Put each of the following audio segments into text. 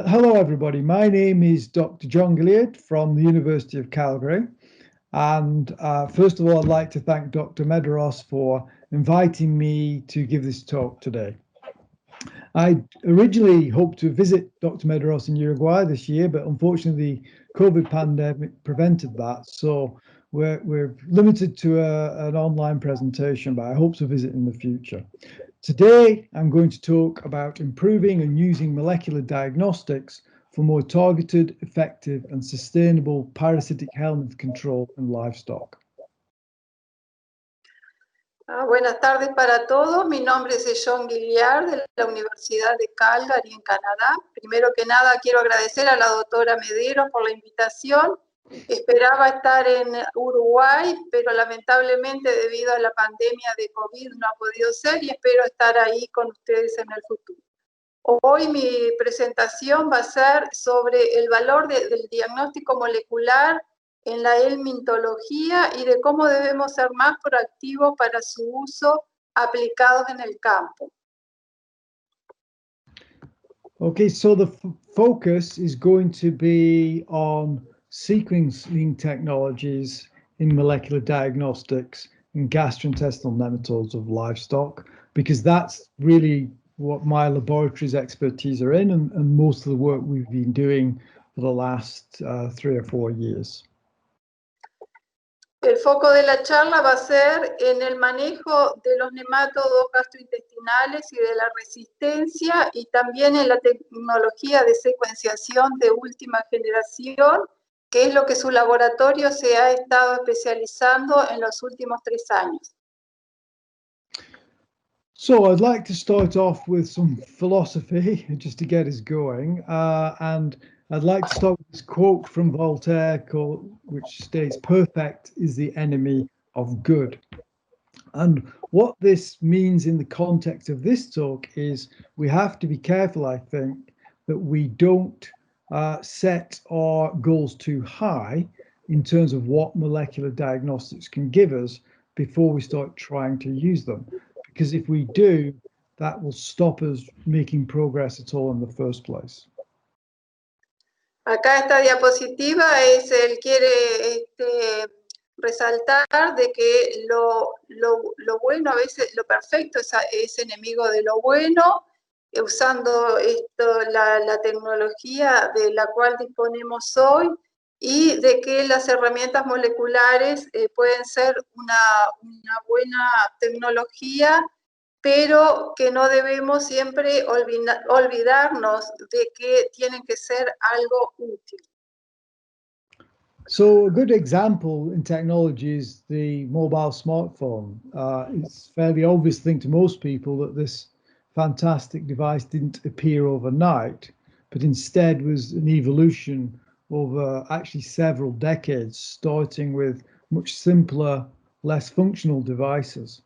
Hello, everybody. My name is Dr. John Gilliard from the University of Calgary. And first of all, I'd like to thank Dr. Medeiros for inviting me to give this talk today. I originally hoped to visit Dr. Medeiros in Uruguay this year, but unfortunately, the COVID pandemic prevented that. So we're limited to an online presentation, but I hope to visit in the future. Today, I'm going to talk about improving and using molecular diagnostics for more targeted, effective, and sustainable parasitic health control in livestock. Buenas tardes para todos. Mi nombre es John Gilliard de la Universidad de Calgary en Canadá. Primero que nada quiero agradecer a la doctora Medeiros por la invitación. Esperaba estar en Uruguay, pero lamentablemente debido a la pandemia de COVID no ha podido ser y espero estar ahí con ustedes en el futuro. Hoy mi presentación va a ser sobre el valor del diagnóstico molecular en la helmintología y de cómo debemos ser más proactivos para su uso aplicados en el campo. Okay, so the focus is going to be on sequencing technologies in molecular diagnostics and gastrointestinal nematodes of livestock, because that's really what my laboratory's expertise are in, and most of the work we've been doing for the last 3 or 4 years. El foco de la charla va a ser en el manejo de los nematodos gastrointestinales y de la resistencia y también en la tecnología de secuenciación de última generación, que es lo que su laboratorio se ha estado especializando en los últimos 3 años. So I'd like to start off with some philosophy just to get us going, and I'd like to start with this quote from Voltaire which states, "Perfect is the enemy of good." And what this means in the context of this talk is we have to be careful, I think, that we don't set our goals too high in terms of what molecular diagnostics can give us before we start trying to use them. Because if we do, that will stop us making progress at all in the first place. Acá esta diapositiva él quiere resaltar de que lo bueno, a veces lo perfecto es enemigo de lo bueno, usando la tecnología de la cual disponemos hoy, y de que las herramientas moleculares pueden ser una buena tecnología, pero que no debemos siempre olvidarnos de que tienen que ser algo útil. So a good example in technology is the mobile smartphone. It's a fairly obvious thing to most people that this fantastic device didn't appear overnight, but instead was an evolution over actually several decades, starting with much simpler, less functional devices.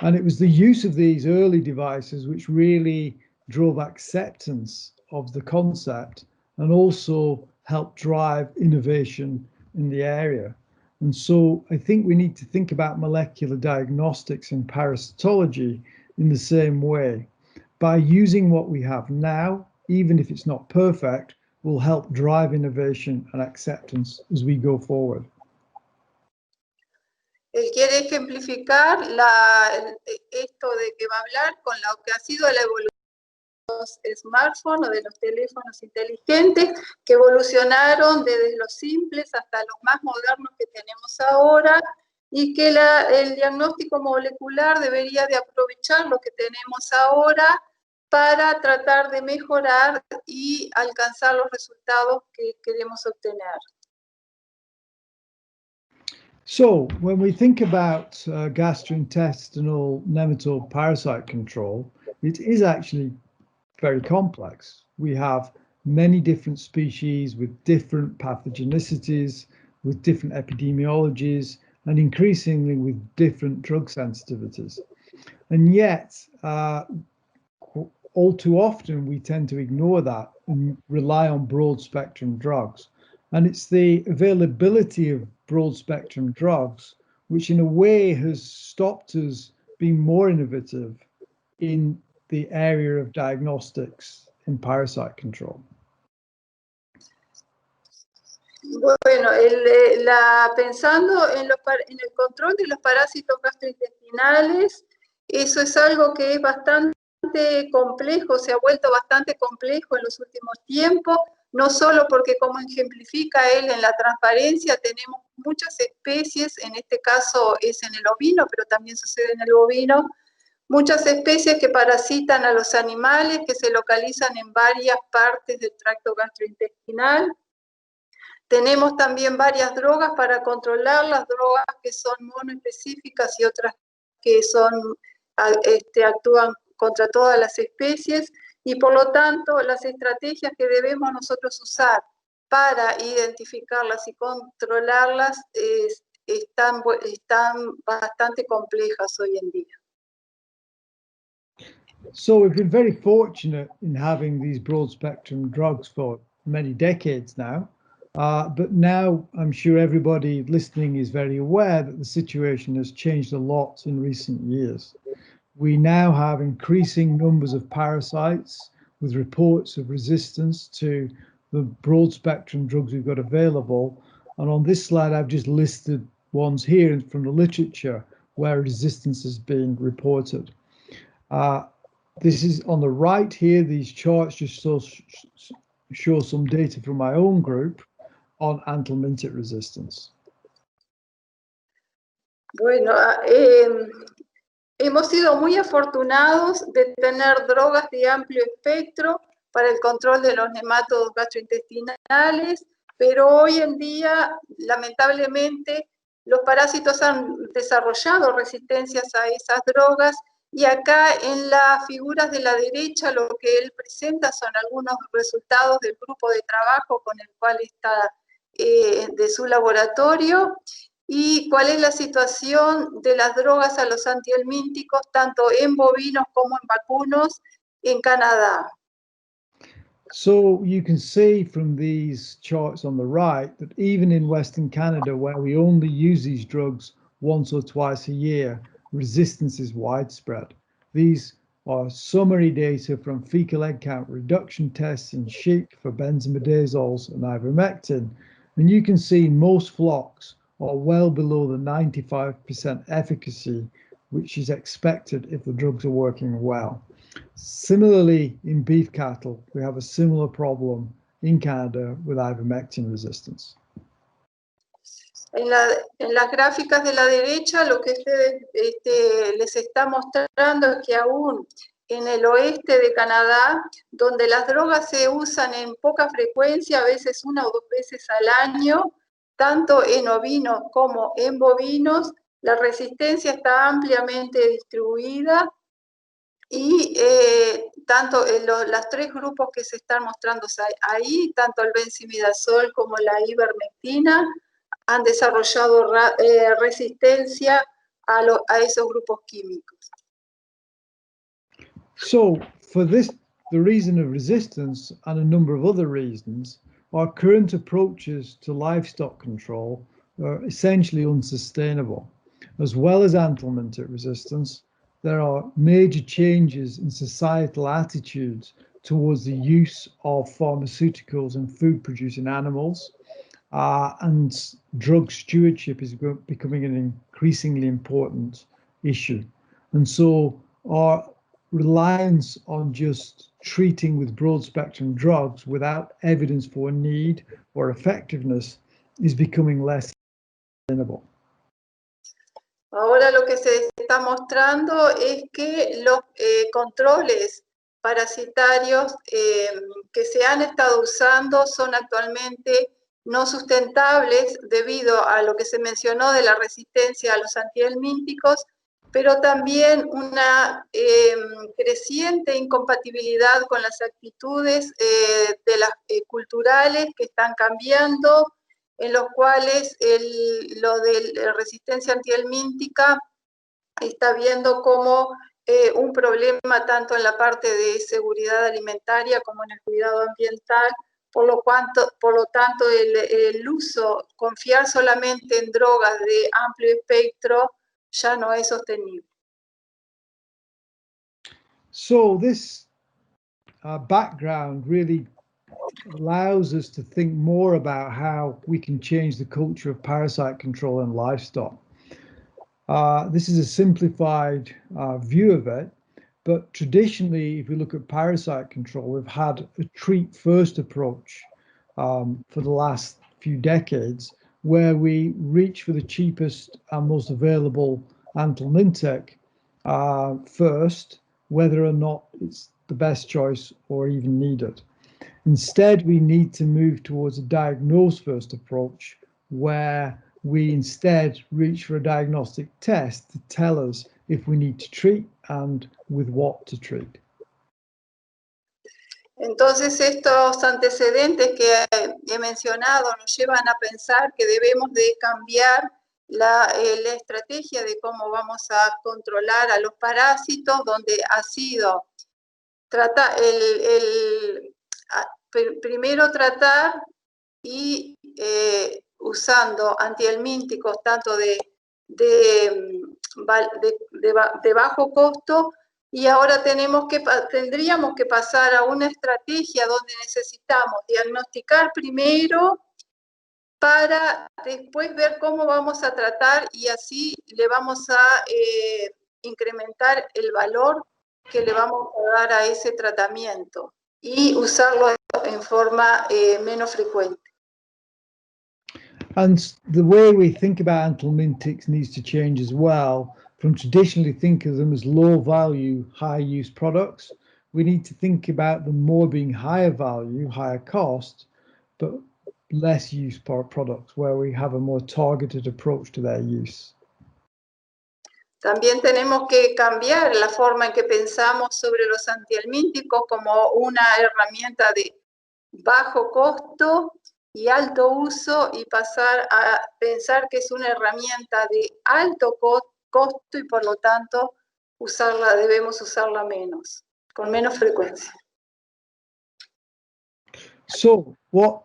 And it was the use of these early devices which really drove acceptance of the concept and also helped drive innovation in the area. And so I think we need to think about molecular diagnostics and parasitology in the same way. By using what we have now, even if it's not perfect, will help drive innovation and acceptance as we go forward. Él quiere ejemplificar esto de que va a hablar con lo que ha sido la evolución de los smartphones o de los teléfonos inteligentes, que evolucionaron desde los simples hasta los más modernos que tenemos ahora, y que el diagnóstico molecular debería de aprovechar lo que tenemos ahora para tratar de mejorar y alcanzar los resultados que queremos obtener. So when we think about gastrointestinal nematode parasite control, it is actually very complex. We have many different species with different pathogenicities, with different epidemiologies, and increasingly with different drug sensitivities. And yet, all too often, we tend to ignore that and rely on broad spectrum drugs. And it's the availability of broad spectrum drugs, which in a way has stopped us being more innovative in the area of diagnostics in parasite control. Bueno, pensando en el control de los parásitos gastrointestinales, eso es algo que es bastante complejo, se ha vuelto bastante complejo en los últimos tiempos, no solo porque, como ejemplifica él en la transparencia, tenemos muchas especies, en este caso es en el ovino, pero también sucede en el bovino, muchas especies que parasitan a los animales, que se localizan en varias partes del tracto gastrointestinal. Tenemos también varias drogas para controlar, las drogas que son monoespecíficas y otras que actúan contra todas las especies, y por lo tanto las estrategias que debemos nosotros usar para identificarlas y controlarlas están bastante complejas hoy en día. So we've been very fortunate in having these broad spectrum drugs for many decades now. But now I'm sure everybody listening is very aware that the situation has changed a lot in recent years. We now have increasing numbers of parasites with reports of resistance to the broad spectrum drugs we've got available. And on this slide, I've just listed ones here from the literature where resistance has been reported. This is on the right here. These charts just show some data from my own group on anthelmintic resistance. Bueno, hemos sido muy afortunados de tener drogas de amplio espectro para el control de los nematodos gastrointestinales, pero hoy en día, lamentablemente, los parásitos han desarrollado resistencias a esas drogas, y acá en las figuras de la derecha lo que él presenta son algunos resultados del grupo de trabajo con el cual está de su laboratorio, y cuál es la situación de las drogas a los antihelmínticos tanto en bovinos como en vacunos en Canadá. So you can see from these charts on the right that even in Western Canada, where we only use these drugs once or twice a year, resistance is widespread. These are summary data from fecal egg count reduction tests in sheep for benzimidazoles and ivermectin. And you can see most flocks are well below the 95% efficacy, which is expected if the drugs are working well. Similarly, in beef cattle, we have a similar problem in Canada with ivermectin resistance. En las gráficas de la derecha, lo que les está mostrando es que aún en el oeste de Canadá, donde las drogas se usan en poca frecuencia, a veces 1 o 2 veces al año, tanto en ovinos como en bovinos, la resistencia está ampliamente distribuida, y tanto los 3 grupos que se están mostrando ahí, tanto el benzimidazol como la ivermectina, han desarrollado resistencia a esos grupos químicos. So for this, the reason of resistance and a number of other reasons, our current approaches to livestock control are essentially unsustainable. As well as anthelmintic resistance, there are major changes in societal attitudes towards the use of pharmaceuticals in food-producing animals, and drug stewardship is becoming an increasingly important issue. And so our reliance on just treating with broad-spectrum drugs without evidence for need or effectiveness is becoming less sustainable. Ahora lo que se está mostrando es que los controles parasitarios que se han estado usando son actualmente no sustentables debido a lo que se mencionó de la resistencia a los antihelmínticos, pero también una creciente incompatibilidad con las actitudes de las culturales que están cambiando, en los cuales lo de la resistencia antihelmíntica está viendo como un problema tanto en la parte de seguridad alimentaria como en el cuidado ambiental, por lo tanto el uso, confiar solamente en drogas de amplio espectro ya no es sostenible. So this background really allows us to think more about how we can change the culture of parasite control in livestock. This is a simplified view of it, but traditionally, if we look at parasite control, we've had a treat-first approach for the last few decades, where we reach for the cheapest and most available anthelmintic first, whether or not it's the best choice or even needed. Instead, we need to move towards a diagnose-first approach, where we instead reach for a diagnostic test to tell us if we need to treat and with what to treat. Entonces estos antecedentes que he mencionado nos llevan a pensar que debemos de cambiar la estrategia de cómo vamos a controlar a los parásitos, donde ha sido primero tratar y usando antihelmínticos tanto de bajo costo, y ahora tendríamos que pasar a una estrategia donde necesitamos diagnosticar primero para después ver cómo vamos a tratar, y así le vamos a incrementar el valor que le vamos a dar a ese tratamiento y usarlo en forma menos frecuente. And the way we think about anthelmintics needs to change as well. From traditionally think of them as low value, high use products, we need to think about them more being higher value, higher cost, but less use products, where we have a more targeted approach to their use. También tenemos que cambiar la forma en que pensamos sobre los antihelmínticos como una herramienta de bajo costo y alto uso, y pasar a pensar que es una herramienta de alto costo y por lo tanto debemos usarla menos, con menos frecuencia. So, what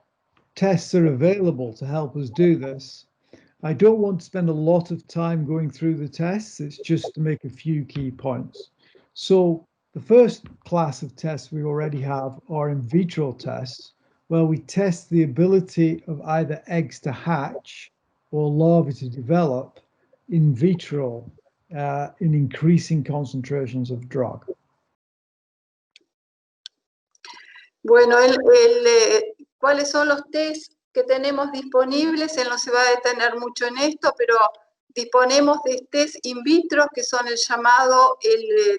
tests are available to help us do this? I don't want to spend a lot of time going through the tests. It's just to make a few key points. So the first class of tests we already have are in vitro tests, where we test the ability of either eggs to hatch or larvae to develop in vitro in increasing concentrations of drug. Bueno, ¿cuáles son los tests que tenemos disponibles? Él no se va a detener mucho en esto, pero disponemos de test in vitro, que son el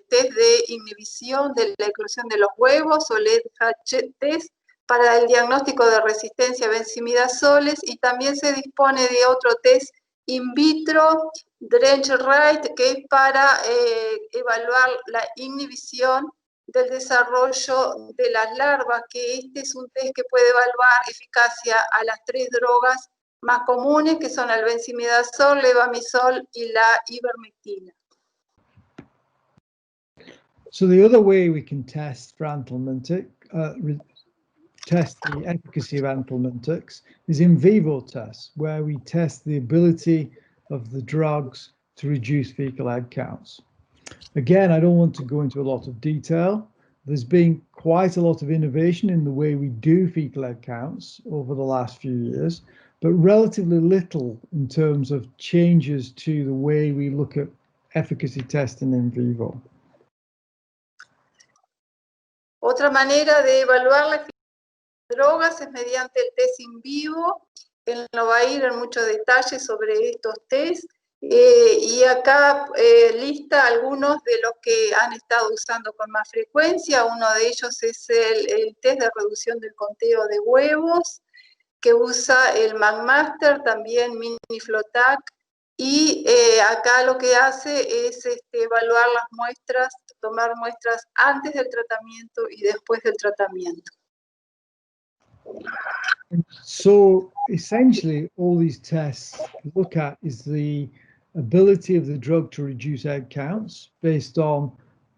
test de inhibición de la eclosión de los huevos, o el EDH test para el diagnóstico de resistencia a benzimidazoles, y también se dispone de otro test in vitro, Drench-Wright, que es para evaluar la inhibición del desarrollo de las larvas, que este es un test que puede evaluar eficacia a las 3 drogas más comunes, que son el benzimidazol, levamisol y la ivermectina. So the other way we can test for anthelmintic, test the efficacy of anthelmintics, is in vivo tests, where we test the ability of the drugs to reduce fecal egg counts. Again, I don't want to go into a lot of detail. There's been quite a lot of innovation in the way we do fecal egg counts over the last few years, but relatively little in terms of changes to the way we look at efficacy testing in vivo. Otra manera de evaluar la eficacia de drogas es mediante el test in vivo. Él no va a ir en muchos detalles sobre estos tests. Y acá lista algunos de los que han estado usando con más frecuencia. Uno de ellos es el test de reducción del conteo de huevos, que usa el McMaster, también Miniflotac, y acá lo que hace es evaluar las muestras, tomar muestras antes del tratamiento y después del tratamiento. So essentially, all these tests look at is the ability of the drug to reduce egg counts based on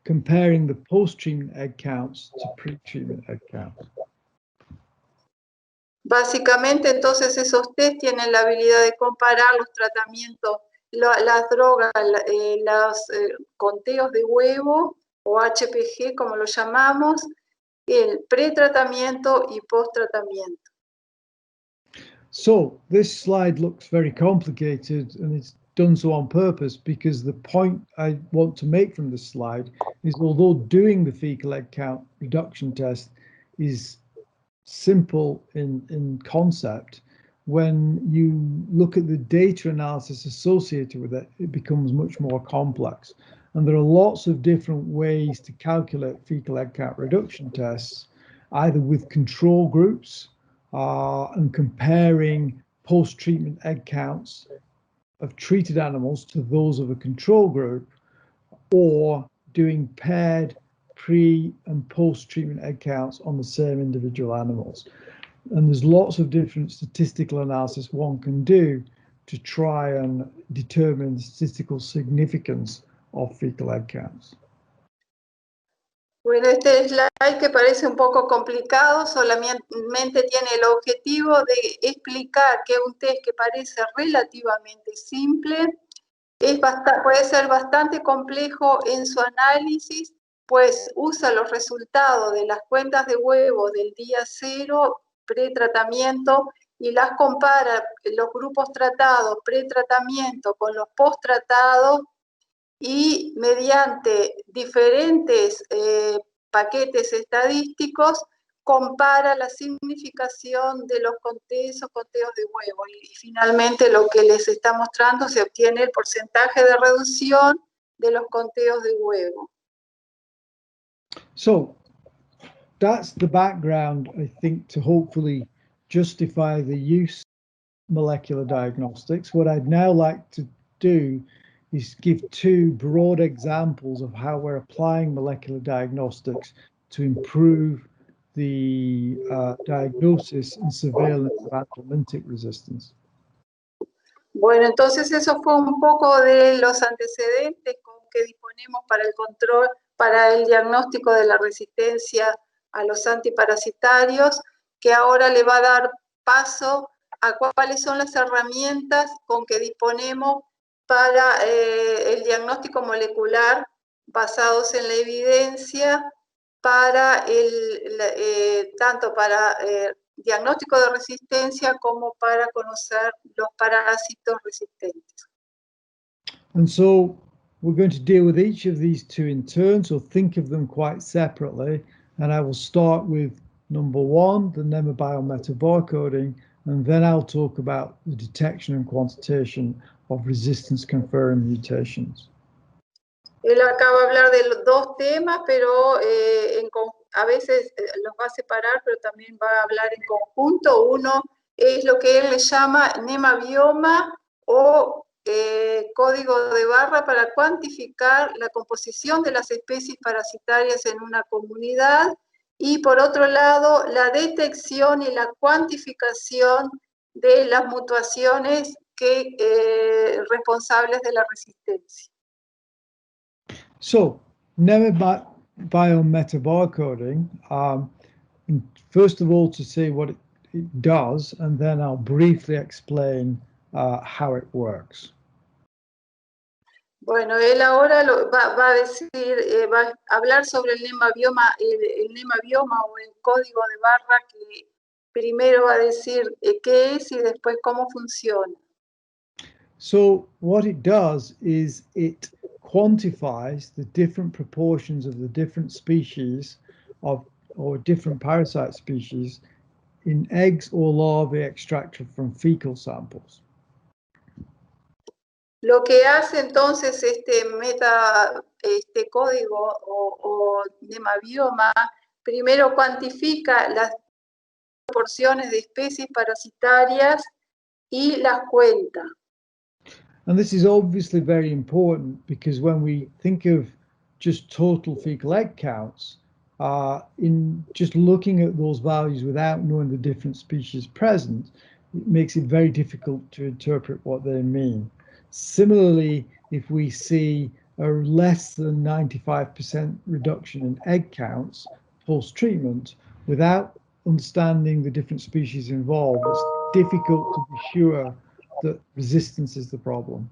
comparing the post-treatment egg counts to pre-treatment egg counts. Básicamente, entonces, esos test tienen la habilidad de comparar los tratamientos, las drogas, los conteos de huevo, o HPG, como lo llamamos, el pretratamiento y posttratamiento. So this slide looks very complicated, and it's done so on purpose because the point I want to make from this slide is, although doing the fecal egg count reduction test is simple in concept, when you look at the data analysis associated with it, it becomes much more complex. And there are lots of different ways to calculate fecal egg count reduction tests, either with control groups and comparing post-treatment egg counts of treated animals to those of a control group, or doing paired pre and post-treatment egg counts on the same individual animals. And there's lots of different statistical analysis one can do to try and determine the statistical significance of fecal egg counts. Bueno, este slide, que parece un poco complicado, solamente tiene el objetivo de explicar que un test que parece relativamente simple puede ser bastante complejo en su análisis, pues usa los resultados de las cuentas de huevo del día 0 pretratamiento y las compara, los grupos tratados pretratamiento con los post-tratados, y mediante diferentes paquetes estadísticos compara la significación de los conteos de huevo, y finalmente lo que les está mostrando, se obtiene el porcentaje de reducción de los conteos de huevo. So that's the background, I think, to hopefully justify the use of molecular diagnostics. What I'd now like to do is give two broad examples of how we're applying molecular diagnostics to improve the diagnosis and surveillance of anthelmintic resistance. Bueno, entonces eso fue un poco de los antecedentes con que disponemos para el control, para el diagnóstico de la resistencia a los antiparasitarios, que ahora le va a dar paso a cuáles son las herramientas con que disponemos para el diagnóstico molecular basados en la evidencia, para tanto para diagnóstico de resistencia como para conocer los parásitos resistentes. And so we're going to deal with each of these two in turn, so think of them quite separately. And I will start with number one, the NemaBioMeta barcoding, and then I'll talk about the detection and quantitation of resistance-conferring mutations. Él acaba de hablar de los dos temas, pero a veces los va a separar, pero también va a hablar en conjunto. Uno es lo que él le llama NemaBioma, o código de barra para cuantificar la composición de las especies parasitarias en una comunidad, y por otro lado, la detección y la cuantificación de las mutaciones responsables de la resistencia. So, NemaBioMeta barcoding, first of all, to say what it does, and then I'll briefly explain how it works. Bueno, él ahora va a decir, va a hablar sobre el NemaBioma o el código de barra, que primero va a decir qué es y después cómo funciona. So what it does is it quantifies the different proportions of the different species or different parasite species in eggs or larvae extracted from fecal samples. Lo que hace entonces este código o NemaBioma, primero cuantifica las proporciones de especies parasitarias y las cuenta. And this is obviously very important, because when we think of just total fecal egg counts, in just looking at those values without knowing the different species present, it makes it very difficult to interpret what they mean. Similarly, if we see a less than 95% reduction in egg counts post-treatment, without understanding the different species involved, it's difficult to be sure that resistance is the problem.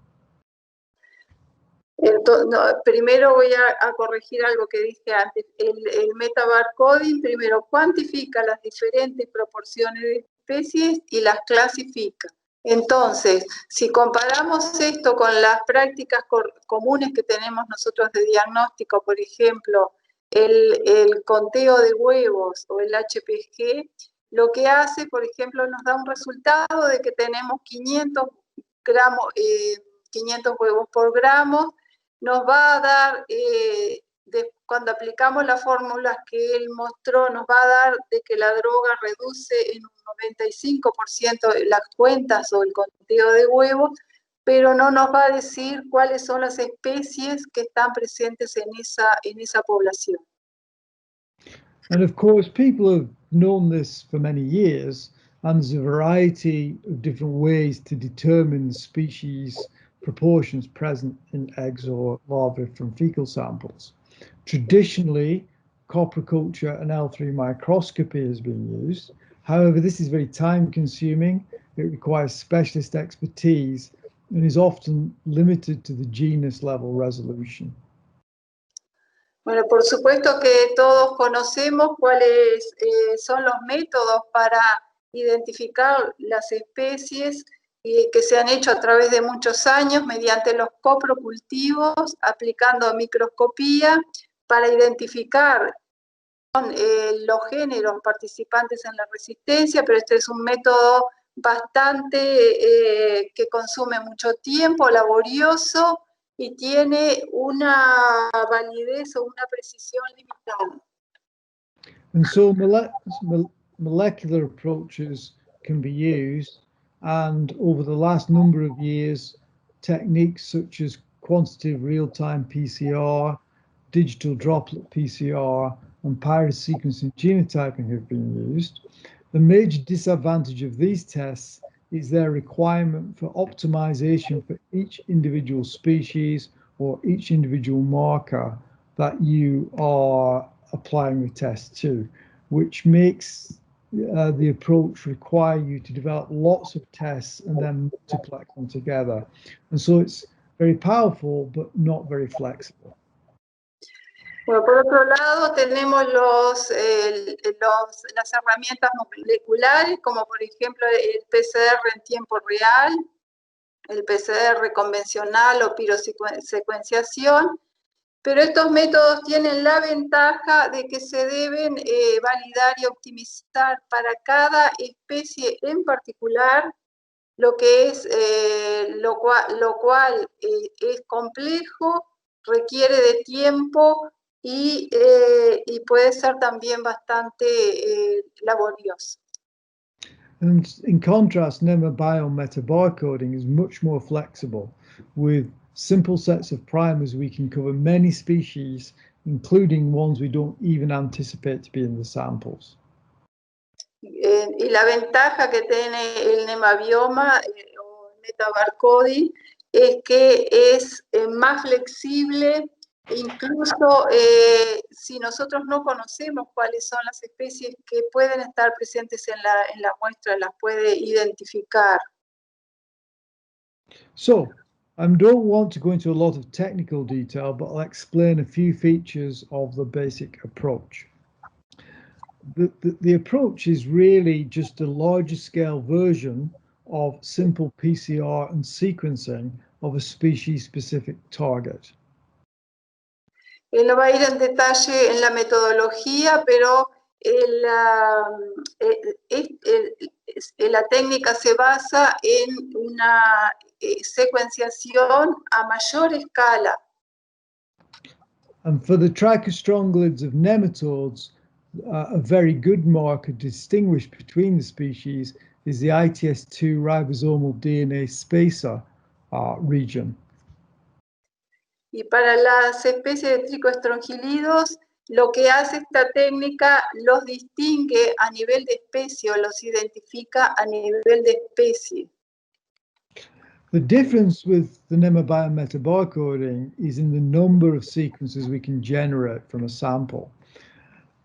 Entonces, no, primero voy a corregir algo que dije antes. El metabarcoding primero cuantifica las diferentes proporciones de especies y las clasifica. Entonces, si comparamos esto con las prácticas comunes que tenemos nosotros de diagnóstico, por ejemplo, el conteo de huevos o el HPG, lo que hace, por ejemplo, nos da un resultado de que tenemos 500 huevos por gramo. Nos va a dar, cuando aplicamos las fórmulas que él mostró, nos va a dar de que la droga reduce en un 95% las cuentas o el conteo de huevos, pero no nos va a decir cuáles son las especies que están presentes en esa población. And of course, people have known this for many years, and there's a variety of different ways to determine the species proportions present in eggs or larvae from fecal samples. Traditionally, coproculture and L3 microscopy has been used. However, this is very time consuming. It requires specialist expertise and is often limited to the genus level resolution. Bueno, por supuesto que todos conocemos cuáles son los métodos para identificar las especies que se han hecho a través de muchos años mediante los coprocultivos, aplicando microscopía para identificar los géneros participantes en la resistencia, pero este es un método bastante que consume mucho tiempo, laborioso, y tiene una validez o una precisión limitada. And so molecular approaches can be used, and over the last number of years, techniques such as quantitative real-time PCR, digital droplet PCR, and pyrosequencing genotyping have been used. The major disadvantage of these tests is their requirement for optimization for each individual species or each individual marker that you are applying the test to, which makes the approach require you to develop lots of tests and then multiplex them together. And so it's very powerful, but not very flexible. Bueno, por otro lado, tenemos las herramientas moleculares, como por ejemplo el PCR en tiempo real, el PCR convencional o pirosecuenciación, pero estos métodos tienen la ventaja de que se deben validar y optimizar para cada especie en particular, lo cual es complejo, requiere de tiempo y puede ser también bastante laborioso. And in contrast, NEMA biometabolomics is much more flexible. With simple sets of primers, we can cover many species, including ones we don't even anticipate to be in the samples. Y la ventaja que tiene el NEMAbioma o metabarcoding es que es más flexible. Incluso si nosotros no conocemos cuáles son las especies que pueden estar presentes en la muestra, las puede identificar. So, I don't want to go into a lot of technical detail, but I'll explain a few features of the basic approach. The approach is really just a larger scale version of simple PCR and sequencing of a species-specific target. Él no va a ir en detalle en la metodología, pero la técnica se basa en una secuenciación a mayor escala. And for the trichostrongolids of nematodes, a very good marker to distinguish between the species is the ITS2 ribosomal DNA spacer region. Y para las especies de tricoestrongilidos, lo que hace esta técnica los distingue a nivel de especie o los identifica a nivel de especie. The difference with the NEMA biometabolic coding is in the number of sequences we can generate from a sample.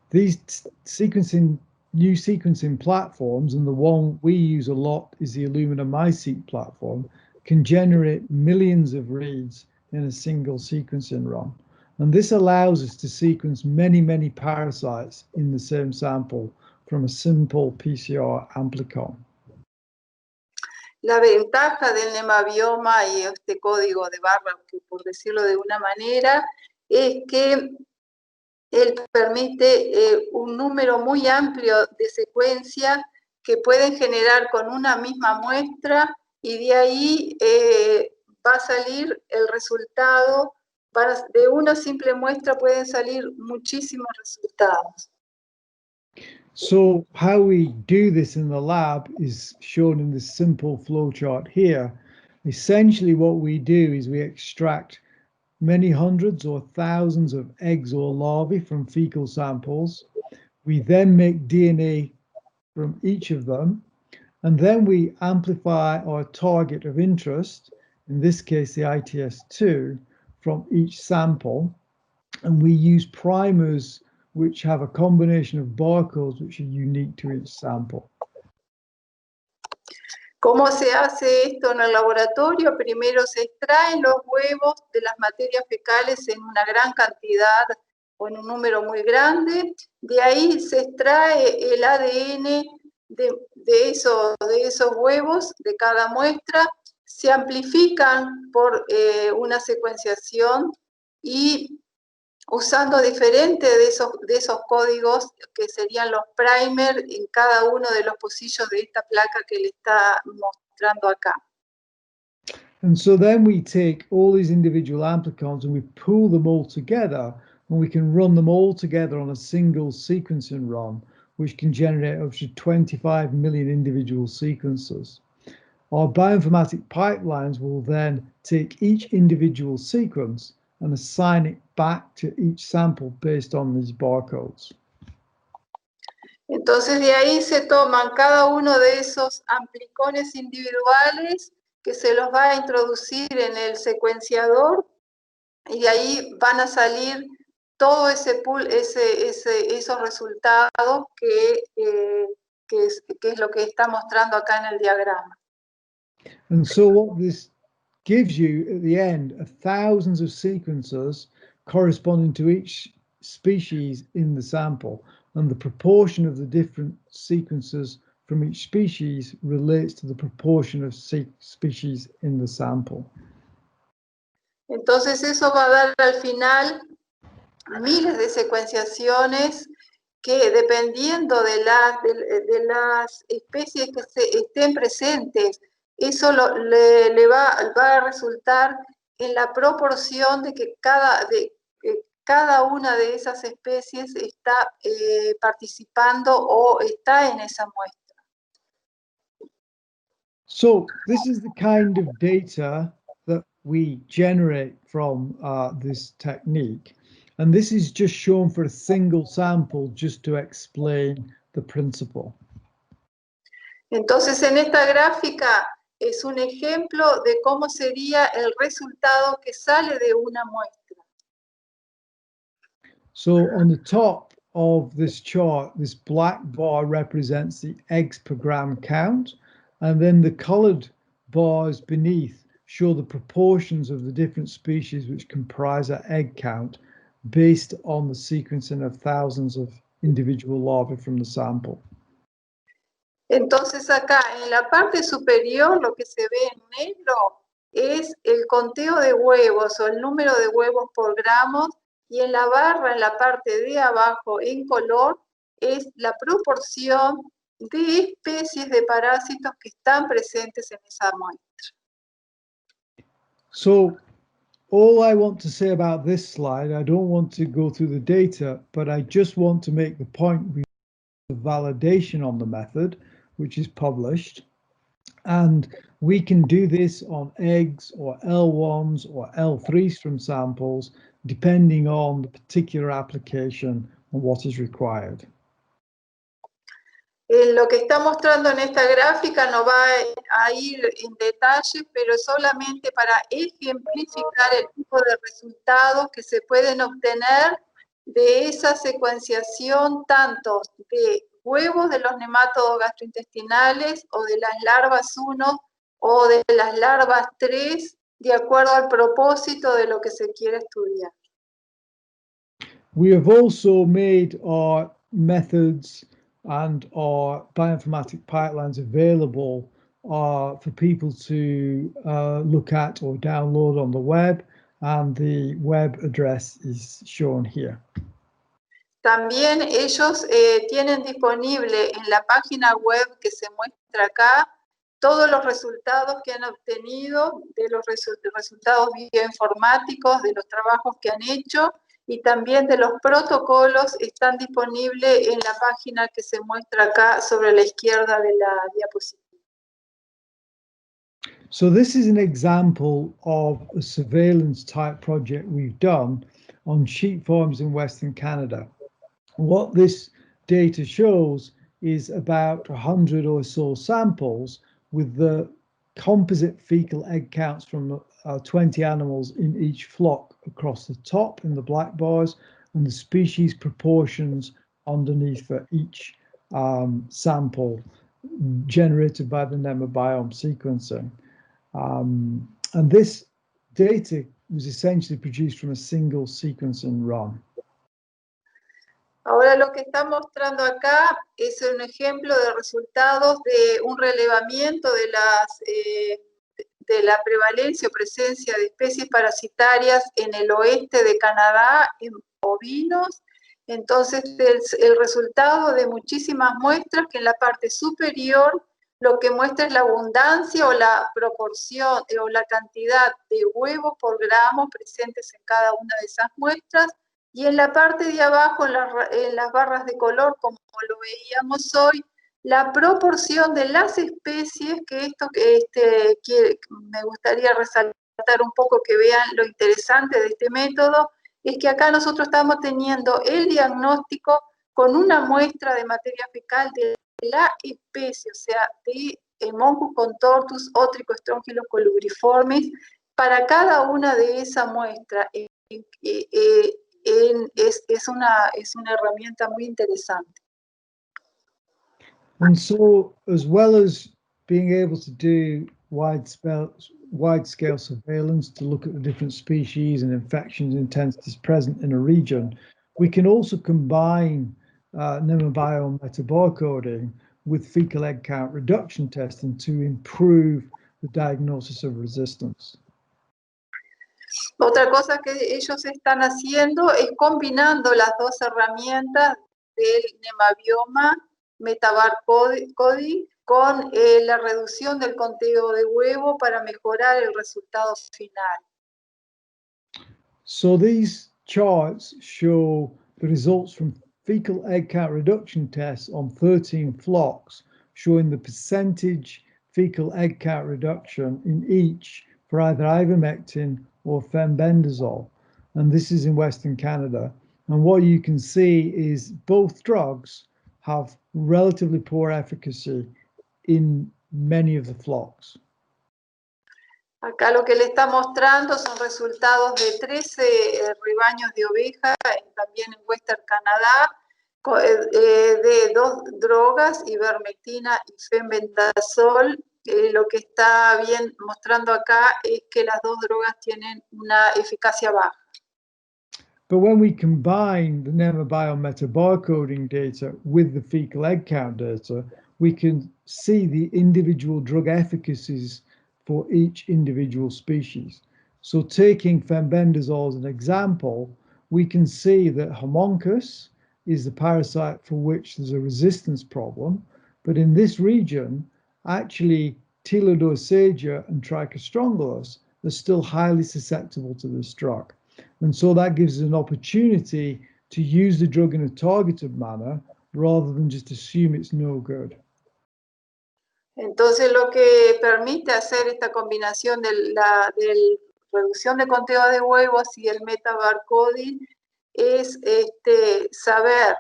These new sequencing platforms, and the one we use a lot is the Illumina MiSeq platform, can generate millions of reads in a single sequencing run. And this allows us to sequence many, many parasites in the same sample from a simple PCR amplicon. La ventaja del nemabioma y este código de barra, que por decirlo de una manera, es que él permite un número muy amplio de secuencias que pueden generar con una misma muestra y de ahí va a salir el resultado. De una simple muestra pueden salir muchísimos resultados. So how we do this in the lab is shown in this simple flowchart here. Essentially what we do is we extract many hundreds or thousands of eggs or larvae from fecal samples. We then make DNA from each of them, and then we amplify our target of interest, in this case the ITS2, from each sample, and we use primers which have a combination of barcodes which are unique to each sample. ¿Cómo se hace esto en el laboratorio? Primero se extraen los huevos de las materias fecales en una gran cantidad o en un número muy grande. De ahí se extrae el ADN de esos huevos, de cada muestra, se amplifican por una secuenciación y usando diferentes de esos códigos que serían los primers en cada uno de los pocillos de esta placa que le está mostrando acá. And so then we take all these individual amplicons and we pool them all together, and we can run them all together on a single sequencing run, which can generate up to 25 million individual sequences. Our bioinformatic pipelines will then take each individual sequence and assign it back to each sample based on these barcodes. Entonces de ahí se toman cada uno de esos amplicones individuales que se los va a introducir en el secuenciador y de ahí van a salir todo ese pool, esos resultados que es lo que está mostrando acá en el diagrama. And so what this gives you at the end are thousands of sequences corresponding to each species in the sample, and the proportion of the different sequences from each species relates to the proportion of species in the sample. Entonces eso va a dar al final miles de secuenciaciones que dependiendo de las especies que estén presentes, eso le va a resultar en la proporción de que cada una de esas especies está participando o está en esa muestra. So this is the kind of data that we generate from this technique. And this is just shown for a single sample just to explain the principle. Entonces en esta gráfica es un ejemplo de cómo sería el resultado que sale de una muestra. So on the top of this chart, this black bar represents the eggs per gram count, and then the colored bars beneath show the proportions of the different species which comprise our egg count based on the sequencing of thousands of individual larvae from the sample. Entonces acá en la parte superior lo que se ve en negro es el conteo de huevos o el número de huevos por gramos, y en la barra en la parte de abajo en color es la proporción de especies de parásitos que están presentes en esa muestra. So all I want to say about this slide, I don't want to go through the data, but I just want to make the point we have validation on the method, which is published. And we can do this on eggs or L1s or L3s from samples, depending on the particular application and what is required. Lo que está mostrando en esta gráfica no va a ir en detalle, pero solamente para ejemplificar el tipo de resultados que se pueden obtener de esa secuenciación tanto de huevos de los nemátodos gastrointestinales o de las larvas 1 o de las larvas 3 de acuerdo al propósito de lo que se quiere estudiar. We have also made our methods and our bioinformatic pipelines available for people to look at or download on the web, and the web address is shown here. También ellos tienen disponible en la página web que se muestra acá todos los resultados que han obtenido, de los resultados bioinformáticos, de los trabajos que han hecho, y también de los protocolos están disponibles en la página que se muestra acá sobre la izquierda de la diapositiva. So this is an example of a surveillance type project we've done on sheep farms in Western Canada. What this data shows is about 100 or so samples with the composite fecal egg counts from 20 animals in each flock across the top in the black bars, and the species proportions underneath for each sample generated by the NemaBiome sequencing. And this data was essentially produced from a single sequencing run. Ahora lo que está mostrando acá es un ejemplo de resultados de un relevamiento de la prevalencia o presencia de especies parasitarias en el oeste de Canadá, en ovinos. Entonces, el resultado de muchísimas muestras que en la parte superior lo que muestra es la abundancia o la proporción o la cantidad de huevos por gramo presentes en cada una de esas muestras. Y en la parte de abajo, en las barras de color, como lo veíamos hoy, la proporción de las especies, que me gustaría resaltar un poco que vean lo interesante de este método, es que acá nosotros estamos teniendo el diagnóstico con una muestra de materia fecal de la especie, o sea, de Monchus contortus o Trichostrongylus colubriformis, para cada una de esas muestras. Es una herramienta muy interesante. And so, as well as being able to do wide-scale surveillance to look at the different species and infections intensities present in a region, we can also combine NemaBiome metabarcoding with fecal egg count reduction testing to improve the diagnosis of resistance. Otra cosa que ellos están haciendo es combinando las dos herramientas del NemaBiome metabarcoding con la reducción del conteo de huevo para mejorar el resultado final. So these charts show the results from fecal egg count reduction tests on 13 flocks, showing the percentage fecal egg count reduction in each for either ivermectin or fenbendazole. And this is in Western Canada. And what you can see is both drugs have relatively poor efficacy in many of the flocks. Acá lo que le está mostrando son resultados de 13 rebaños de ovejas, también en Western Canadá, de 2 drogas, ivermectina y fenbendazol. Lo que está bien mostrando acá es que las 2 drogas tienen una eficacia baja. But when we combine the NemaBiome metabarcoding data with the fecal egg count data, we can see the individual drug efficacies for each individual species. So taking fenbendazole as an example, we can see that Homunculus is the parasite for which there's a resistance problem. But in this region, actually, Telodosagea and Trichostrongylus are still highly susceptible to this drug. And so that gives us an opportunity to use the drug in a targeted manner rather than just assume it's no good. Entonces, lo que permite hacer esta combinación de la reducción de conteo de huevos y el metabarcoding es saber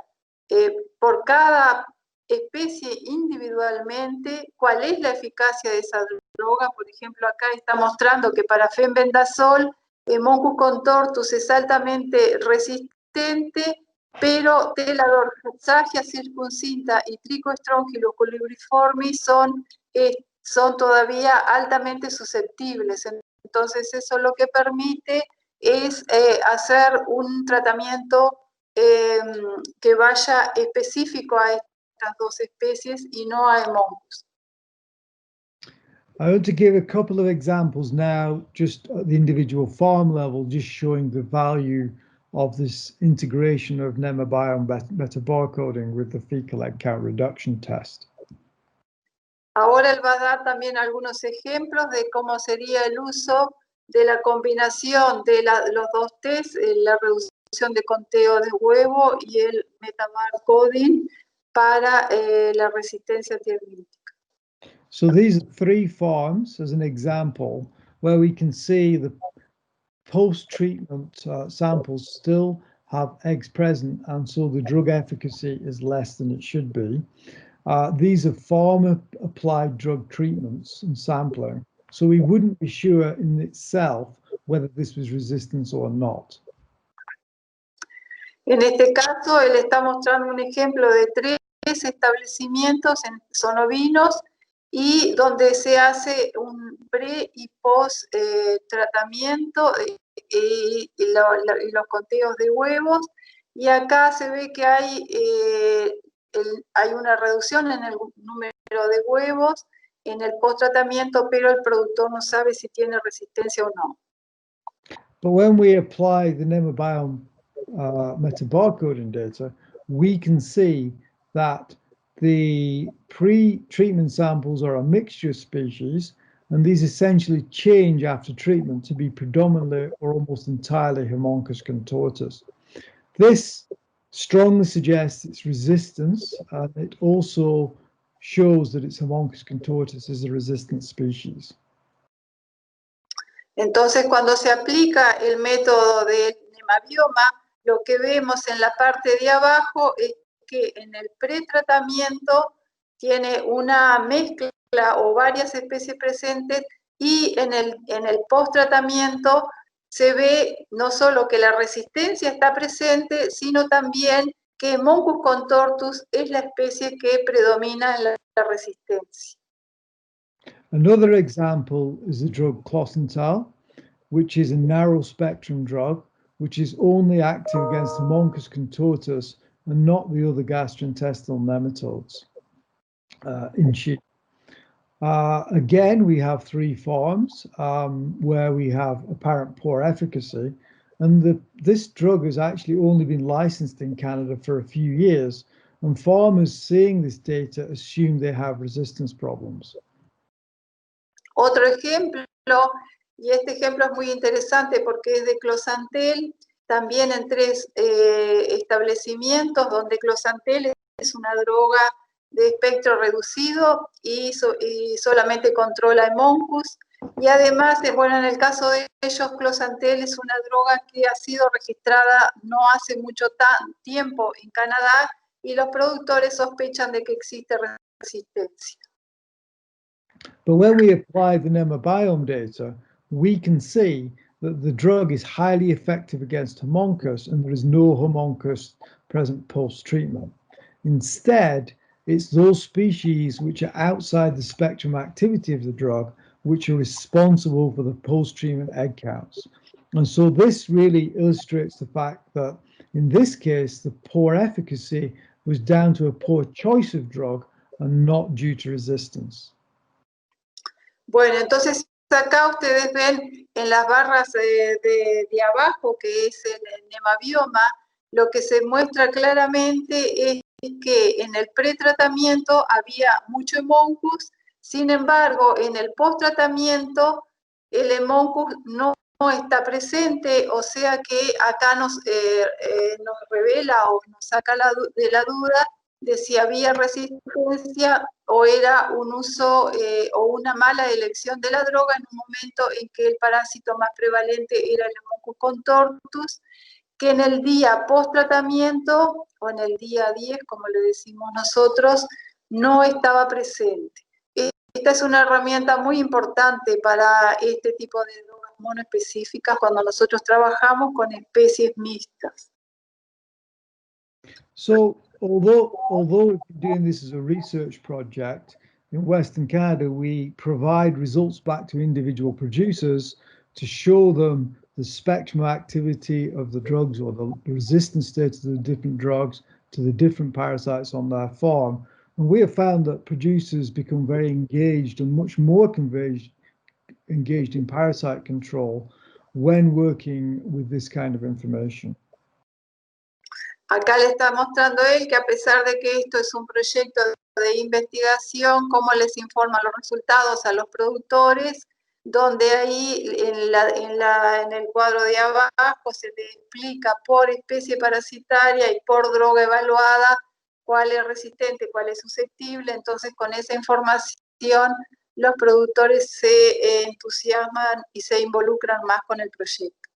por cada especie individualmente cuál es la eficacia de esa droga. Por ejemplo, acá está mostrando que para fenbendazol, Monchus contortus es altamente resistente, pero Teladorsagia circuncinta y Trichostrongylus colubriformis son todavía altamente susceptibles. Entonces eso lo que permite es hacer un tratamiento que vaya específico a estas dos especies y no a Haemonchus. I want to give a couple of examples now, just at the individual farm level, just showing the value of this integration of NemaBiome metabarcoding with the fecal egg count reduction test. Ahora él va a dar también algunos ejemplos de cómo sería el uso de la combinación de los dos tests, la reducción de conteo de huevo y el metabarcoding para la resistencia tiermítica. So these are 3 farms as an example where we can see the post-treatment samples still have eggs present, and so the drug efficacy is less than it should be. These are farmer-applied drug treatments and sampling, so we wouldn't be sure in itself whether this was resistance or not. En este caso, él está mostrando un ejemplo de 3 establecimientos, son ovinos, y donde se hace un pre y post tratamiento y los conteos de huevos, y acá se ve que hay una reducción en el número de huevos en el post tratamiento, pero el productor no sabe si tiene resistencia o no. But when we apply the NemaBiome metabarcoding data, we can see that the pre-treatment samples are a mixture of species, and these essentially change after treatment to be predominantly or almost entirely Haemonchus contortus. This strongly suggests its resistance, and it also shows that it's Haemonchus contortus is a resistant species. Entonces, cuando se aplica el método de NemaBioma, lo que vemos en la parte de abajo es que en el pretratamiento tiene una mezcla o varias especies presentes, y en el post-tratamiento se ve no solo que la resistencia está presente, sino también que Haemonchus contortus es la especie que predomina en la resistencia. Another example is the drug Closental, which is a narrow spectrum drug, which is only active against Haemonchus contortus and not the other gastrointestinal nematodes in sheep. Again, we have 3 farms where we have apparent poor efficacy, and this drug has actually only been licensed in Canada for a few years, and farmers seeing this data assume they have resistance problems. Otro ejemplo, y este ejemplo es muy interesante porque es de Closantel, también en 3 establecimientos donde Closantel es una droga de espectro reducido y solamente controla Haemonchus, y además, bueno, en el caso de ellos, Closantel es una droga que ha sido registrada no hace mucho tiempo en Canadá, y los productores sospechan de que existe resistencia. But when we apply the NemaBiome data, we can see that the drug is highly effective against Haemonchus, and there is no Haemonchus present post-treatment. Instead, it's those species which are outside the spectrum activity of the drug which are responsible for the post-treatment egg counts. And so this really illustrates the fact that in this case, the poor efficacy was down to a poor choice of drug and not due to resistance. Bueno, entonces acá ustedes ven en las barras de abajo, que es el NemaBioma, lo que se muestra claramente es que en el pretratamiento había mucho Haemonchus, sin embargo, en el posttratamiento el Haemonchus no está presente, o sea que acá nos revela o nos saca de la duda de si había resistencia o era un uso o una mala elección de la droga en un momento en que el parásito más prevalente era el Haemonchus contortus, que en el día post-tratamiento, o en el día 10, como le decimos nosotros, no estaba presente. Esta es una herramienta muy importante para este tipo de drogas monoespecíficas cuando nosotros trabajamos con especies mixtas. So, although we're doing this as a research project, in Western Canada, we provide results back to individual producers to show them the spectrum of activity of the drugs or the resistance states of the different drugs to the different parasites on their farm. And we have found that producers become very engaged and much more engaged in parasite control when working with this kind of information. Acá le está mostrando él que a pesar de que esto es un proyecto de investigación, cómo les informa los resultados a los productores, donde ahí en el cuadro de abajo se le explica por especie parasitaria y por droga evaluada cuál es resistente, cuál es susceptible. Entonces, con esa información, los productores se entusiasman y se involucran más con el proyecto.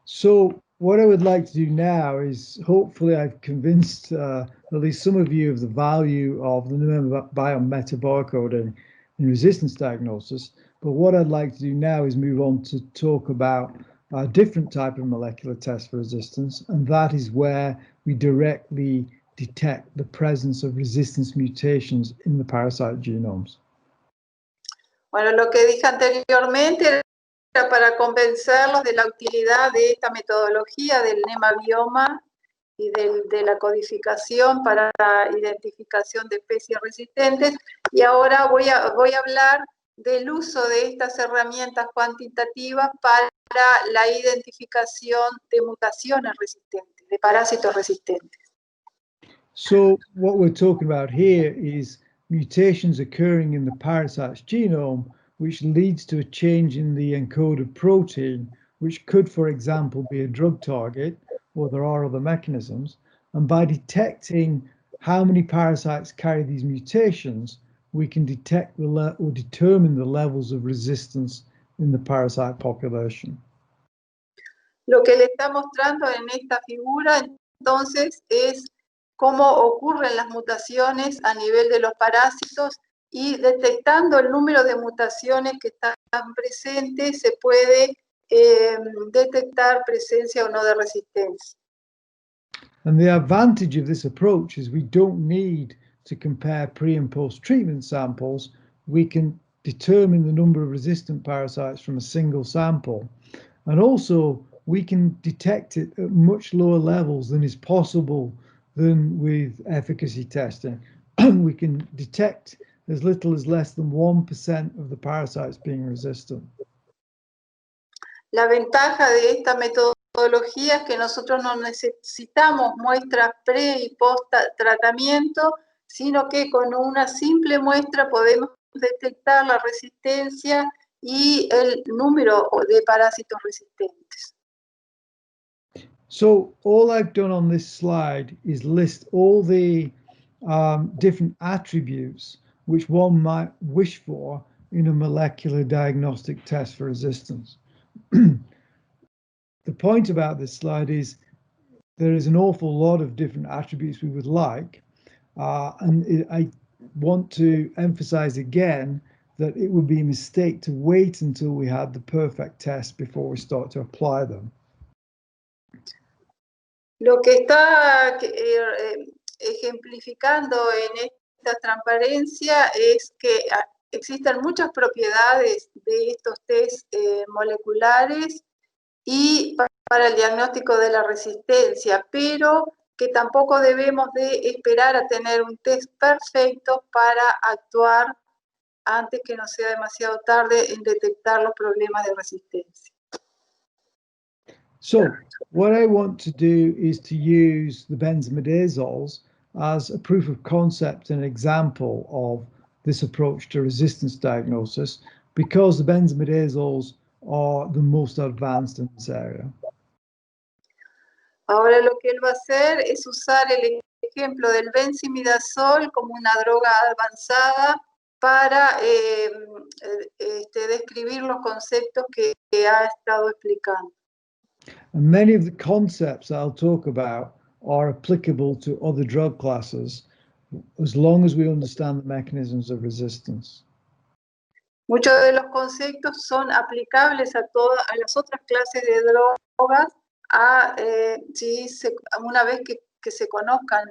So what I would like to do now is, hopefully I've convinced at least some of you of the value of the microbiome metabolic coding in resistance diagnosis. But what I'd like to do now is move on to talk about a different type of molecular test for resistance, and that is where we directly detect the presence of resistance mutations in the parasite genomes. Bueno, lo que dije anteriormente era para convencerlos de la utilidad de esta metodología del nemabioma y de la codificación para la identificación de especies resistentes. Y ahora voy a hablar del uso de estas herramientas cuantitativas para la identificación de mutaciones resistentes, de parásitos resistentes. So what we're talking about here is mutations occurring in the parasite's genome, which leads to a change in the encoded protein, which could, for example, be a drug target, or there are other mechanisms. And by detecting how many parasites carry these mutations, we can detect or determine the levels of resistance in the parasite population. Lo que le está mostrando en esta figura, entonces, es cómo ocurren las mutaciones a nivel de los parásitos, y detectando el número de mutaciones que están presentes se puede detectar presencia o no de resistencia. And the advantage of this approach is we don't need to compare pre and post treatment samples. We can determine the number of resistant parasites from a single sample. And also we can detect it at much lower levels than is possible than with efficacy testing. We can detect as little as less than 1% of the parasites being resistant. La ventaja de esta metodología es que nosotros no necesitamos muestras pre y post tratamiento, sino que con una simple muestra podemos detectar la resistencia y el número de parásitos resistentes. So all I've done on this slide is list all the different attributes which one might wish for in a molecular diagnostic test for resistance. The point about this slide is there is an awful lot of different attributes we would like, and I want to emphasize again that it would be a mistake to wait until we had the perfect test before we start to apply them. Lo que está ejemplificando en esta transparencia es que existen muchas propiedades de estos test moleculares y para el diagnóstico de la resistencia, pero que tampoco debemos de esperar a tener un test perfecto para actuar antes que no sea demasiado tarde en detectar los problemas de resistencia. So what I want to do is to use the benzimidazoles as a proof of concept and example of this approach to resistance diagnosis, because the benzimidazoles are the most advanced in this area. Ahora lo que él va a hacer es usar el ejemplo del benzimidazol como una droga avanzada para describir los conceptos que ha estado explicando. And many of the concepts I'll talk about are applicable to other drug classes as long as we understand the mechanisms of resistance. Muchos de los conceptos son aplicables a las otras clases de drogas una vez que se conozcan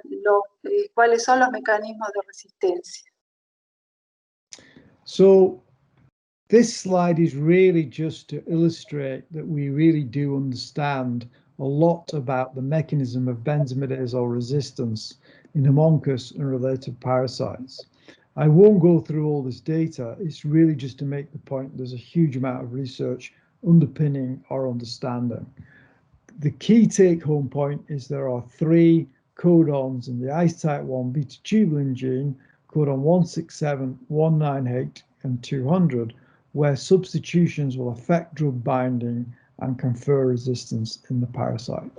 cuáles son los mecanismos de resistencia. So This slide is really just to illustrate that we really do understand a lot about the mechanism of benzimidazole resistance in Haemonchus and related parasites. I won't go through all this data. It's really just to make the point there's a huge amount of research underpinning our understanding. The key take-home point is there are 3 codons in the ICE type 1 beta-tubulin gene, codon 167, 198, and 200, where substitutions will affect drug binding and confer resistance in the parasite.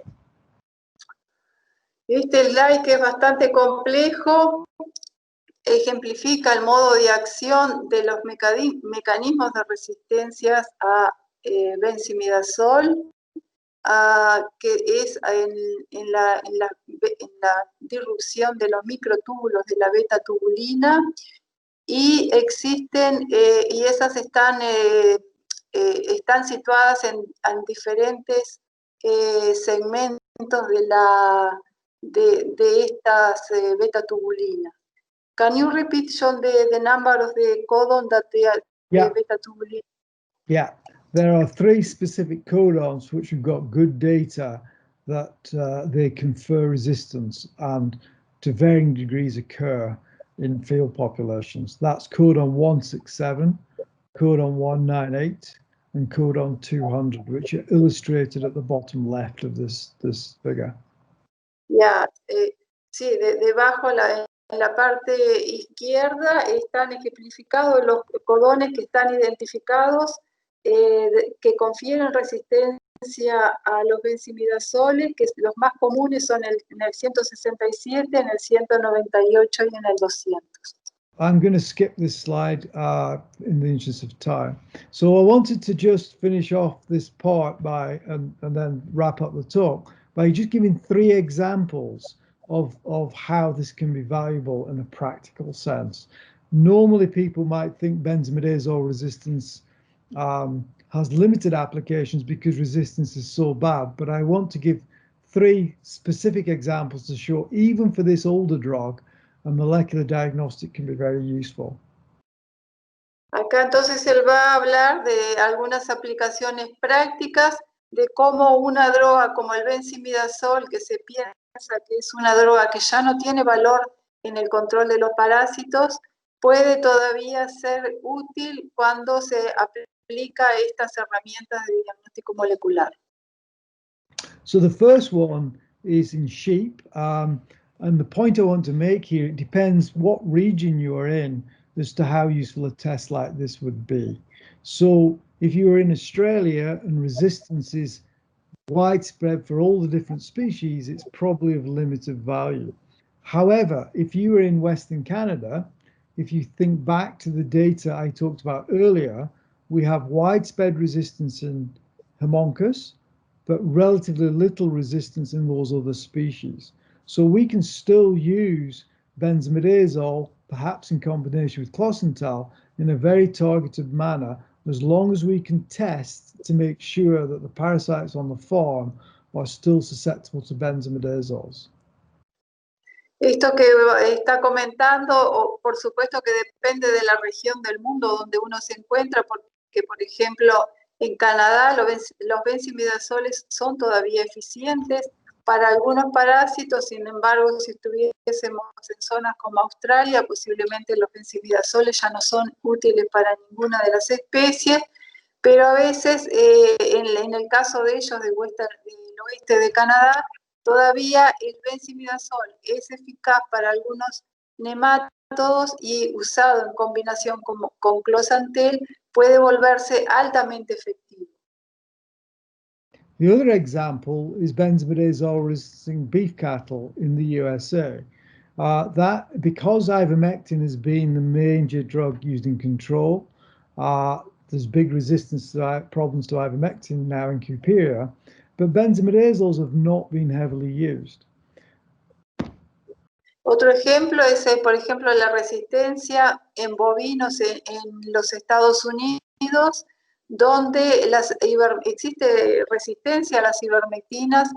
Este slide, que es bastante complejo, ejemplifica el modo de acción de los mecanismos de resistencias a benzimidazol, que es en la disrupción de los microtúbulos de la beta-tubulina, y existen, y esas están situadas en diferentes segmentos de estas beta-tubulinas. Can you repeat, John, the number of the codon that they are beta-tubulin? Yeah, there are 3 specific codons which have got good data that they confer resistance and to varying degrees occur in field populations. That's codon 167, codon 198, and codon 200, which are illustrated at the bottom left of this figure. Yeah, sí, debajo en la parte izquierda están ejemplificados los codones que están identificados que confieren resistencia a los benzimidazoles, que los más comunes son en el 167, en el 198 y en el 200. I'm going to skip this slide in the interest of time. So I wanted to just finish off this part by and then wrap up the talk by just giving 3 examples of how this can be valuable in a practical sense. Normally, people might think benzimidazole resistance has limited applications because resistance is so bad, but I want to give 3 specific examples to show even for this older drug, a molecular diagnostic can be very useful. Acá entonces él va a hablar de algunas aplicaciones prácticas de cómo una droga como el benzimidazol, que se piensa que es una droga que ya no tiene valor en el control de los parásitos, puede todavía ser útil cuando se aplica estas herramientas de diagnóstico molecular. So the first one is in sheep, and the point I want to make here, it depends what region you are in as to how useful a test like this would be. So if you are in Australia and resistance is widespread for all the different species, it's probably of limited value. However, if you are in Western Canada, if you think back to the data I talked about earlier, we have widespread resistance in Haemonchus, but relatively little resistance in those other species. So we can still use benzimidazole, perhaps in combination with closental, in a very targeted manner, as long as we can test to make sure that the parasites on the farm are still susceptible to benzimidazoles. Esto que está comentando, por supuesto que depende de la región del mundo donde uno se encuentra, porque, por ejemplo, en Canadá los benzimidazoles son todavía eficientes para algunos parásitos. Sin embargo, si estuviésemos en zonas como Australia, posiblemente los benzimidazoles ya no son útiles para ninguna de las especies, pero a veces, en el caso de ellos del oeste de Canadá, todavía el benzimidazol es eficaz para algunos nemátodos y usado en combinación con closantel puede volverse altamente efectivo. The other example is benzimidazole resisting beef cattle in the USA. That because ivermectin has been the major drug used in control, there's big resistance to problems to ivermectin now in Cuperia, but benzimidazoles have not been heavily used. Otro ejemplo es, por ejemplo, la resistencia en bovinos en los Estados Unidos, donde existe resistencia a las ivermectinas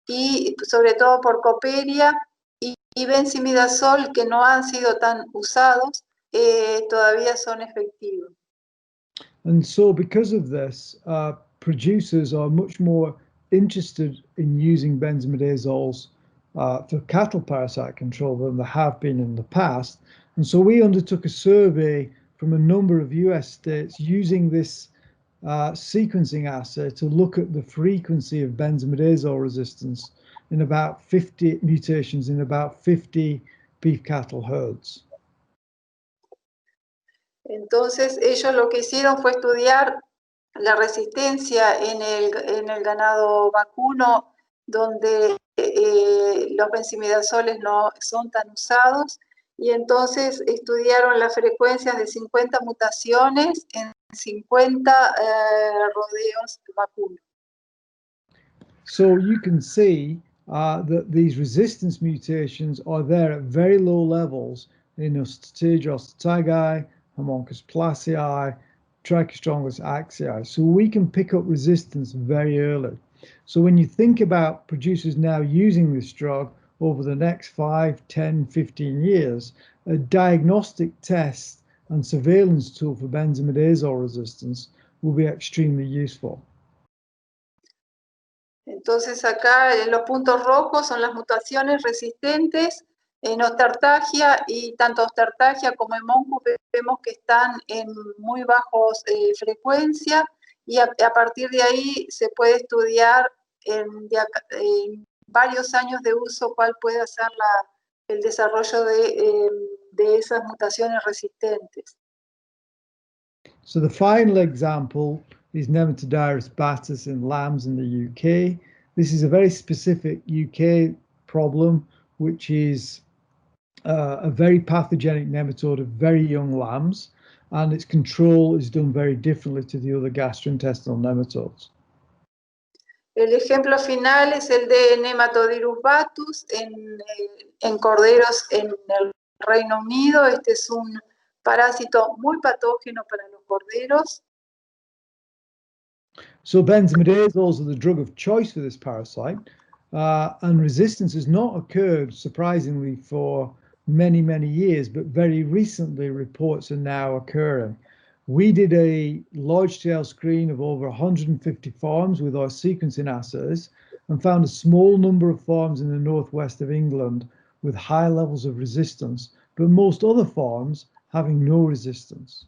y sobre todo por Coperia y benzimidazol, que no han sido tan usados, todavía son efectivos. And so because of this, producers are much more interested in using benzimidazoles for cattle parasite control than they have been in the past. And so we undertook a survey from a number of US states using this sequencing assay to look at the frequency of benzimidazole resistance in about 50 mutations in about 50 beef cattle herds. Entonces ellos lo que hicieron fue estudiar la resistencia en el ganado vacuno, donde los benzimidazoles no son tan usados, y entonces estudiaron las frecuencias de 50 mutaciones en 50 rodeos vacunos. So you can see that these resistance mutations are there at very low levels in Osteogenesis tagi, Homunculus placei, Trichostrongylus axii. So we can pick up resistance very early. So when you think about producers now using this drug over the next 5, 10, 15 years, a diagnostic test and surveillance tool for benzimidazole resistance will be extremely useful. Entonces acá los puntos rojos son las mutaciones resistentes en Ostertagia, y tanto Ostertagia como Homunculus vemos que están en muy bajos frecuencia, y a partir de ahí se puede estudiar en varios años de uso cuál puede ser el desarrollo de esas mutaciones resistentes. So the final example is Nematodyrus batis in lambs in the UK. This is a very specific UK problem, which is a very pathogenic nematode of very young lambs, and its control is done very differently to the other gastrointestinal nematodes. El ejemplo final es el de Nematodyrus batus en corderos en el Reino Unido. Este es un parásito muy patógeno para los corderos. So benzimidazoles are the drug of choice for this parasite, and resistance has not occurred, surprisingly, for many, many years, but very recently reports are now occurring. We did a large-scale screen of over 150 farms with our sequencing assays and found a small number of farms in the northwest of England with high levels of resistance, but most other farms having no resistance.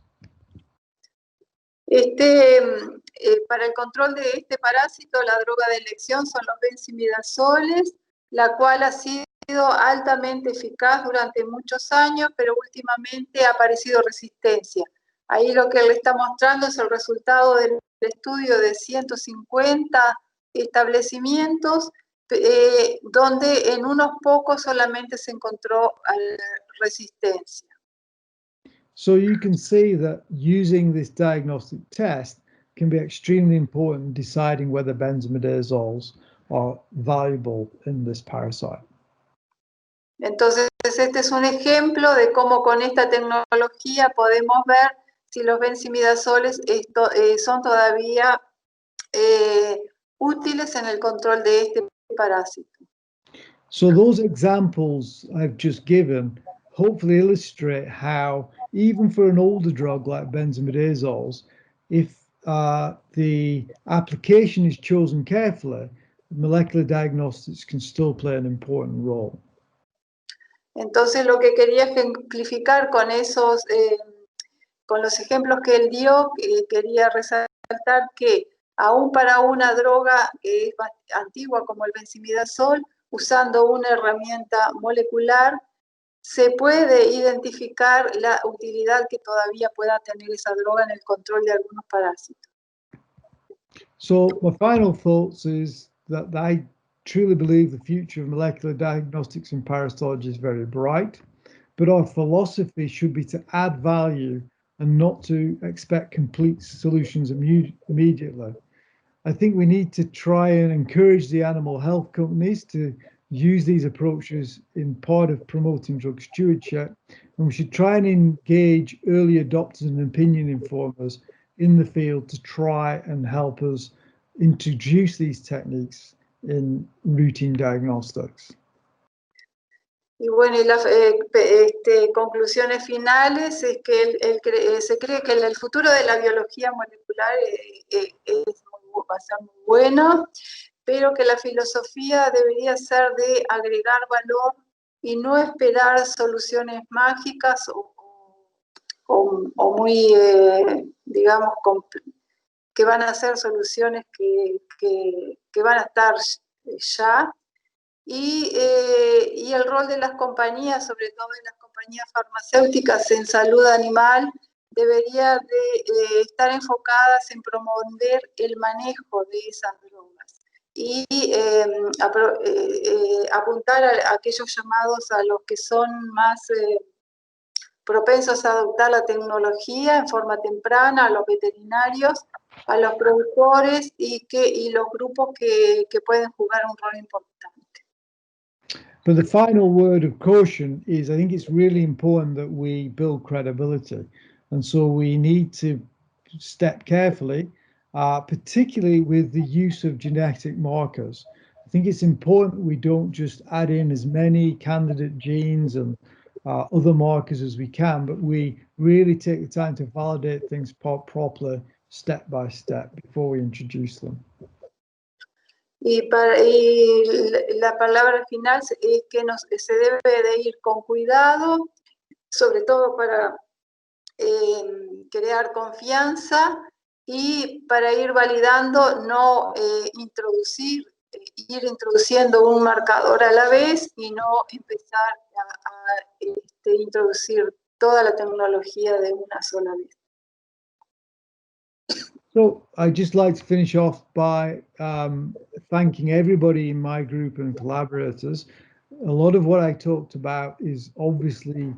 Para el control de este parásito, la droga de elección son los benzimidazoles, la cual ha sido altamente eficaz durante muchos años, pero últimamente ha aparecido resistencia. Ahí lo que le está mostrando es el resultado del estudio de 150 establecimientos, donde en unos pocos solamente se encontró resistencia. So you can see that using this diagnostic test can be extremely important in deciding whether benzimidazoles are valuable in this parasite. Entonces, este es un ejemplo de cómo con esta tecnología podemos ver si los benzimidazoles son todavía útiles en el control de este parásito. So those examples I've just given hopefully illustrate how, even for an older drug like benzimidazoles, if the application is chosen carefully, molecular diagnostics can still play an important role. Entonces, lo que quería ejemplificar con con los ejemplos que él dio, quería resaltar que aún para una droga que es antigua como el benzimidazol, usando una herramienta molecular, se puede identificar la utilidad que todavía pueda tener esa droga en el control de algunos parásitos. So my final thoughts is that I truly believe the future of molecular diagnostics in parasitology is very bright, but our philosophy should be to add value and not to expect complete solutions immediately. I think we need to try and encourage the animal health companies to use these approaches in part of promoting drug stewardship, and we should try and engage early adopters and opinion informers in the field to try and help us introduce these techniques in routine diagnostics. Y bueno, y las conclusiones finales es que se cree que el futuro de la biología molecular va a ser muy bueno, pero que la filosofía debería ser de agregar valor y no esperar soluciones mágicas o muy, digamos, que van a ser soluciones que van a estar ya. Y el rol de las compañías, sobre todo de las compañías farmacéuticas en salud animal, debería de estar enfocadas en promover el manejo de esas drogas y apuntar a aquellos llamados a los que son más propensos a adoptar la tecnología en forma temprana, a los veterinarios, a los productores y los grupos que pueden jugar un rol importante. But the final word of caution is I think it's really important that we build credibility. And so we need to step carefully, particularly with the use of genetic markers. I think it's important we don't just add in as many candidate genes and other markers as we can, but we really take the time to validate things properly, step by step, before we introduce them. Y la palabra final es que se debe de ir con cuidado, sobre todo para crear confianza y para ir validando, no ir introduciendo un marcador a la vez y no empezar a introducir toda la tecnología de una sola vez. So I'd just like to finish off by thanking everybody in my group and collaborators. A lot of what I talked about is obviously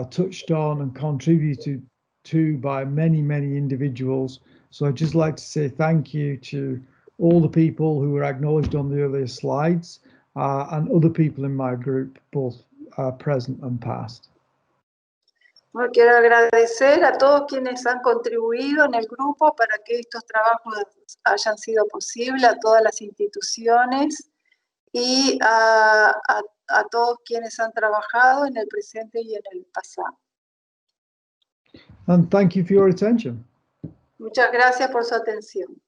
touched on and contributed to by many, many individuals. So I'd just like to say thank you to all the people who were acknowledged on the earlier slides and other people in my group, both present and past. Bueno, quiero agradecer a todos quienes han contribuido en el grupo para que estos trabajos hayan sido posibles, a todas las instituciones y a todos quienes han trabajado en el presente y en el pasado. And thank you for your attention. Muchas gracias por su atención.